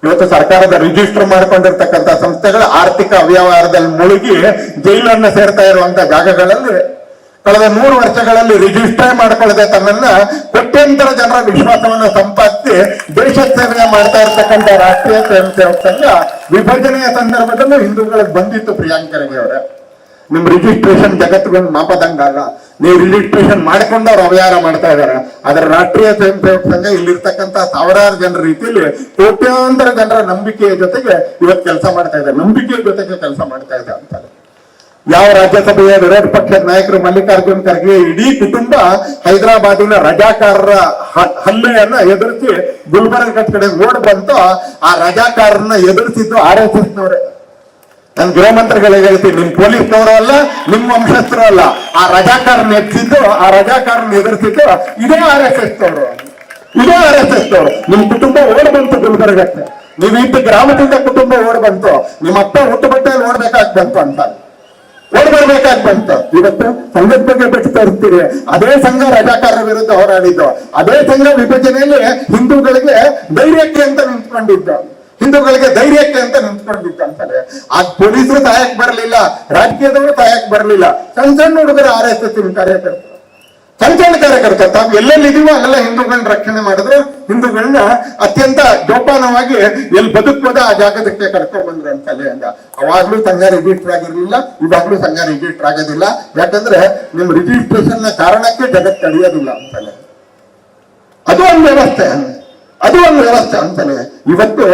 ಇವತ್ತು ಸರ್ಕಾರದ ರಿಜಿಸ್ಟರ್ ಮಾಡ್ಕೊಂಡಿರ್ತಕ್ಕಂಥ ಸಂಸ್ಥೆಗಳ ಆರ್ಥಿಕ ಅವ್ಯವಹಾರದಲ್ಲಿ ಮುಳುಗಿ ಜೈಲನ್ನ ಸೇರ್ತಾ ಇರುವಂತ ಜಾಗಗಳಲ್ಲಿ ಕಳೆದ 3 ವರ್ಷಗಳಲ್ಲಿ ರಿಜಿಸ್ಟರ್ ಮಾಡ್ಕೊಳ್ಳದೆ ತನ್ನನ್ನ ಕೋಟ್ಯಂತರ ಜನರ ವಿಶ್ವಾಸವನ್ನು ಸಂಪಾದಿಸಿ ದೇಶ ಸೇವೆ ಮಾಡ್ತಾ ಇರ್ತಕ್ಕಂಥ ರಾಷ್ಟ್ರೀಯ ಸ್ವಯಂ ಸೇವಕ ಸಂಘ ವಿಭಜನೆಯ ಸಂದರ್ಭದಲ್ಲೂ ಹಿಂದೂಗಳಿಗೆ ಬಂದಿತ್ತು. ಪ್ರಿಯಾಂಕ್ ಖರ್ಗೆ ಅವರೇ, ನಿಮ್ ರಿಜಿಸ್ಟ್ರೇಷನ್ ಜಗತ್ತಿಗೊಂದು ಮಾಪದಂಗಲ್ಲ. ನೀವು ರಿಜಿಸ್ಟ್ರೇಷನ್ ಮಾಡ್ಕೊಂಡು ಅವ್ರು ಅವ್ಯವಹಾರ ಮಾಡ್ತಾ ಇದಾರೆ. ಅದರ ರಾಷ್ಟ್ರೀಯ ಸ್ವಯಂ ಸೇವಕ ಸಂಘ ಇಲ್ಲಿರ್ತಕ್ಕಂಥ ಸಾವಿರಾರು ಜನರ ರೀತಿಯಲ್ಲಿ ಕೋಟ್ಯಾಂತರ ಜನರ ನಂಬಿಕೆಯ ಜೊತೆಗೆ ಇವತ್ತು ಕೆಲಸ ಮಾಡ್ತಾ ಇದ್ದಾರೆ, ನಂಬಿಕೆಯ ಜೊತೆಗೆ ಕೆಲಸ ಮಾಡ್ತಾ ಇದೆ ಅಂತಾರೆ. ಯಾವ ರಾಜ್ಯಸಭೆಯ ವಿರೋಧ ಪಕ್ಷದ ನಾಯಕರು ಮಲ್ಲಿಕಾರ್ಜುನ್ ಖರ್ಗೆ ಇಡೀ ಕುಟುಂಬ ಹೈದರಾಬಾದಿನ ರಜಾಕಾರರ ಹಲ್ಲೆಯನ್ನ ಎದುರಿಸಿ ಗುಲ್ಬರ್ಗ ಕಡೆ ಓಡ್ ಬಂತು. ಆ ರಜಾಕಾರರನ್ನ ಎದುರಿಸಿದ್ದು RSS ನವರೇ. ನಾನು ಗೃಹ ಮಂತ್ರಿಗಳಿಗೆ ಹೇಳ್ತೀನಿ, ನಿಮ್ ಪೊಲೀಸ್ನವರು ಅಲ್ಲ, ನಿಮ್ಮ ವಂಶಸ್ಥರು ಅಲ್ಲ. ಆ ರಜಾಕಾರನ ಎತ್ತಿದ್ದು, ಆ ರಜಾಕಾರನ ಎದುರಿಸಿದ್ದು ಇದೇ RSS ನವರು, ಇದೇ RSS ನವರು. ನಿಮ್ ಕುಟುಂಬ ಓಡ್ ಬಂತು ಗುಲ್ಬರ್ಗಕ್ಕೆ, ನೀವು ಇದ್ದ ಗ್ರಾಮದಿಂದ ಕುಟುಂಬ ಓಡ್ ಬಂತು, ನಿಮ್ಮ ಅಪ್ಪ ಹುಟ್ಟು ಬಟ್ಟೆಯಲ್ಲಿ ಓಡ್ಬೇಕಾಗಿ ಬಂತು ಅಂತ ಓಡ್ ಬರ್ಬೇಕಾಗಿ ಬಂತು. ಇವತ್ತು ಸಂಘದ ಬಗ್ಗೆ ಬಿಟ್ಟು ತೋರಿಸ್ತೀರಿ. ಅದೇ ಸಂಘ ರಜಾಕಾರರ ವಿರುದ್ಧ ಹೋರಾಡಿದ್ದು, ಅದೇ ಸಂಘ ವಿಭಜನೆಯಲ್ಲಿ ಹಿಂದೂಗಳಿಗೆ ಧೈರ್ಯಕ್ಕೆ ಅಂತ ನಿಂತ್ಕೊಂಡಿದ್ದು, ಹಿಂದೂಗಳಿಗೆ ಧೈರ್ಯಕ್ಕೆ ಅಂತ ನಿಂತ್ಕೊಂಡಿತ್ತು ಅಂತಾರೆ. ಆ ಪೊಲೀಸರು ತಾಯಕ್ ಬರಲಿಲ್ಲ, ರಾಜಕೀಯದವರು ತಾಯಕ್ ಬರಲಿಲ್ಲ. ಸಣ್ಣ ಸಣ್ಣ ಹುಡುಗರು RSS ಕಾರ್ಯಕರ್ತರು, ಸಣ್ಣ ಸಣ್ಣ ಕಾರ್ಯಕರ್ತರು ತಾವು ಎಲ್ಲೆಲ್ಲಿ ಇದೀವೋ ಅಲ್ಲೆಲ್ಲ ಹಿಂದೂಗಳನ್ನ ರಕ್ಷಣೆ ಮಾಡಿದ್ರು, ಹಿಂದೂಗಳನ್ನ ಅತ್ಯಂತ ಜೋಪಾನವಾಗಿ ಎಲ್ಲಿ ಬದುಕ್ಬೋದ ಆ ಜಾಗದಕ್ಕೆ ಕರ್ಕೊಂಡ್ ಬಂದ್ರು ಅಂತಲೇ ಅಂದ. ಅವಾಗ್ಲೂ ಸಂಘ ರಿಜಿಸ್ಟರ್ ಆಗಿರ್ಲಿಲ್ಲ, ಇವಾಗ್ಲೂ ಸಂಘ ರಿಜಿಸ್ಟರ್ ಆಗೋದಿಲ್ಲ. ಯಾಕಂದ್ರೆ ನಿಮ್ ರಿಜಿಸ್ಟ್ರೇಷನ್ ಕಾರಣಕ್ಕೆ ಜಗತ್ ನಡೆಯೋದಿಲ್ಲ ಅಂತಲೇ. ಅದು ಒಂದು ವ್ಯವಸ್ಥೆ, ಅದು ಒಂದು ವ್ಯವಸ್ಥೆ ಅಂತಾನೆ. ಇವತ್ತು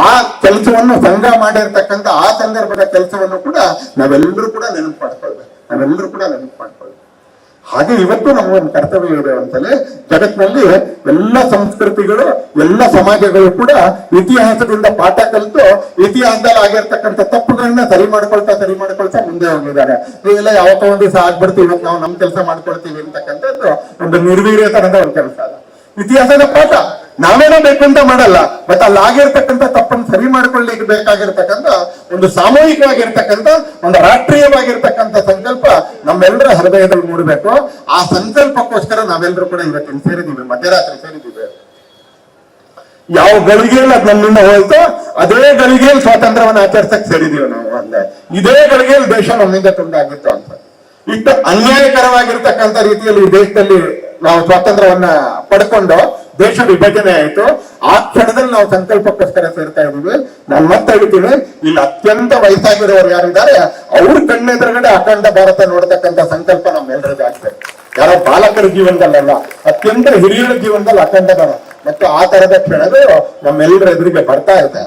ಆ ಕೆಲಸವನ್ನು ಸಂಘ ಮಾಡಿರ್ತಕ್ಕಂಥ ಆ ಸಂದರ್ಭದ ಕೆಲಸವನ್ನು ಕೂಡ ನಾವೆಲ್ಲರೂ ಕೂಡ ನೆನಪು ಮಾಡ್ಕೊಳ್ಬೇಕು, ನಾವೆಲ್ಲರೂ ಕೂಡ ನೆನಪು ಮಾಡ್ಕೊಳ್ಬೇಕು. ಹಾಗೆ ಇವತ್ತು ನಮಗೊಂದು ಕರ್ತವ್ಯ ಇದೆ ಅಂತಲೇ. ಜಗತ್ತಿನಲ್ಲಿ ಎಲ್ಲ ಸಂಸ್ಕೃತಿಗಳು, ಎಲ್ಲ ಸಮಾಜಗಳು ಕೂಡ ಇತಿಹಾಸದಿಂದ ಪಾಠ ಕಲಿತು ಇತಿಹಾಸದಲ್ಲಿ ಆಗಿರ್ತಕ್ಕಂಥ ತಪ್ಪುಗಳನ್ನ ಸರಿ ಮಾಡ್ಕೊಳ್ತಾ ಮುಂದೆ ಹೋಗಿದ್ದಾರೆ. ನೀವೆಲ್ಲ ಯಾವತ್ತೋ ಒಂದು ದಿವಸ ಆಗ್ಬಿಡ್ತೀವಿ, ಇವತ್ತು ನಾವು ನಮ್ ಕೆಲಸ ಮಾಡ್ಕೊಳ್ತೀವಿ ಅಂತಕ್ಕಂಥದ್ದು ಒಂದು ನಿರ್ವೀರ್ಯತನದ ಒಂದು ಕೆಲಸ ಅಲ್ಲ. ಇತಿಹಾಸದ ಪಾಠ ನಾವೇನೋ ಬೇಕು ಅಂತ ಮಾಡಲ್ಲ, ಬಟ್ ಅಲ್ಲಿ ಆಗಿರ್ತಕ್ಕಂಥ ತಪ್ಪನ್ನು ಸರಿ ಮಾಡ್ಕೊಳ್ಳಿಕ್ಕೆ ಬೇಕಾಗಿರ್ತಕ್ಕಂಥ ಒಂದು ಸಾಮೂಹಿಕವಾಗಿರ್ತಕ್ಕಂಥ ಒಂದು ರಾಷ್ಟ್ರೀಯವಾಗಿರ್ತಕ್ಕಂಥ ಸಂಕಲ್ಪ ನಮ್ಮೆಲ್ಲರ ಹೃದಯದಲ್ಲಿ ಮೂಡಬೇಕು. ಆ ಸಂಕಲ್ಪಕ್ಕೋಸ್ಕರ ನಾವೆಲ್ಲರೂ ಕೂಡ ಇವತ್ತಿನ ಸೇರಿದ್ದೀವಿ, ಮಧ್ಯರಾತ್ರಿ ಸೇರಿದ್ದೀವಿ. ಯಾವ ಗಳಿಗೆಯಲ್ಲಿ ಅದ್ ನಮ್ಮಿಂದ ಹೋಯ್ತು ಅದೇ ಗಳಿಗೆಯಲ್ಲಿ ಸ್ವಾತಂತ್ರ್ಯವನ್ನು ಆಚರಿಸಕ್ ಸೇರಿದೀವಿ ನಾವು. ಅಂದ್ರೆ ಇದೇ ಗಳಿಗೆಯಲ್ಲಿ ದೇಶ ನಮ್ಮಿಂದ ತುಂಡಾಗಿತ್ತು ಅಂತ. ಇಷ್ಟು ಅನ್ಯಾಯಕರವಾಗಿರ್ತಕ್ಕಂಥ ರೀತಿಯಲ್ಲಿ ಈ ದೇಶದಲ್ಲಿ ನಾವು ಸ್ವಾತಂತ್ರ್ಯವನ್ನ ಪಡ್ಕೊಂಡು ದೇಶ ವಿಭಜನೆ ಆಯ್ತು. ಆ ಕ್ಷಣದಲ್ಲಿ ನಾವು ಸಂಕಲ್ಪಕ್ಕೋಸ್ಕರ ಸೇರ್ತಾ ಇದೀವಿ. ನಾನು ಮತ್ತೆ ಹೇಳ್ತೀನಿ, ಇಲ್ಲಿ ಅತ್ಯಂತ ವಯಸ್ಸಾಗಿರೋರು ಯಾರಿದ್ದಾರೆ ಅವ್ರ ಕಣ್ಣೆದುರುಗಡೆ ಅಖಂಡ ಭಾರತ ನೋಡ್ತಕ್ಕಂಥ ಸಂಕಲ್ಪ ನಮ್ಮೆಲ್ಲರಿಗೂ ಆಗ್ತದೆ. ಯಾರೋ ಬಾಲಕರ ಜೀವನದಲ್ಲ, ಅತ್ಯಂತ ಹಿರಿಯರ ಜೀವನದಲ್ಲಿ ಅಖಂಡ ಭಾರತ ಮತ್ತು ಆ ತರದ ಕ್ಷಣಗಳು ನಮ್ಮೆಲ್ಲರ ಎದುರಿಗೆ ಬರ್ತಾ ಇದೆ.